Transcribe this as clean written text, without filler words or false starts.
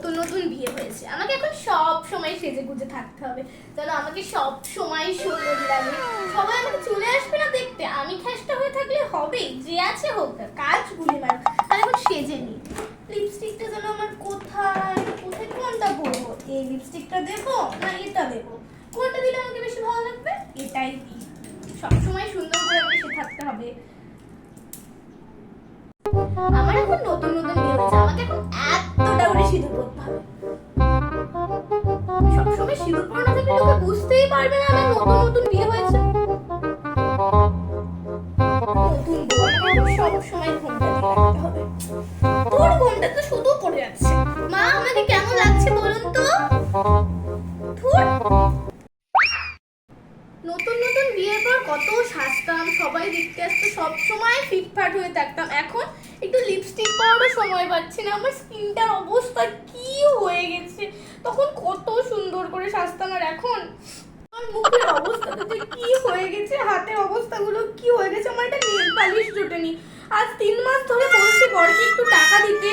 নতুন নতুন বিয়ে হয়েছে, আমাকে এখন সব সময় সেজে গুজে থাকতে হবে, যেন আমাকে সব সময় সুন্দর লাগে। সবাই আমাকে চলে আসবে না দেখতে, আমি খ্যাসটা হয়ে থাকলে হবে, যে আছে হোক না, কাজ গুলি মার। আর এখন সেজে নি, লিপস্টিকটা যেন আমার কোথায় কোথায় কোনটা পরবো, এই লিপস্টিকটা দেবো না এটা দেবো, কোনটা দিলে আমাকে বেশি ভালো লাগবে, এটাই দিই। সবসময় সুন্দর করে আমাকে সে থাকতে হবে। আমার এখন নতুন নতুন বিয়ে হয়েছে, আমাকে এখন এতটা করে সিঁদুর পরতে হবে। সবসময় সিঁদুর পরা না থাকলে লোকে বুঝতেই পারবে না আমার নতুন নতুন বিয়ে হয়েছে। নতুন বউ, আমাকে সবসময় ঘোমটা দিয়ে রাখতে হবে। তোর ঘোমটা তো শুধু পড়ে যাচ্ছে। মা, আমাকে কেমন লাগছে বলুন তো? ধুর। নতুন নতুন বিয়ের পর কত সাজতাম, সবাই দেখতে আসতো, সব সময় ফিটফাট হয়ে থাকতাম। এখন একটু লিপস্টিক পরারও সময় পাচ্ছি না, আমার স্কিনটার অবস্থা কি হয়ে গেছে। তখন কত সুন্দর করে সাজতাম, আর এখন আমার মুখের অবস্থাটা যে কি হয়ে গেছে, হাতের অবস্থাগুলো কি হয়ে গেছে। আমার একটা নেল পালিশ জোটেনি, আজ 3 মাস ধরে বলছি বরকে একটু টাকা দিতে,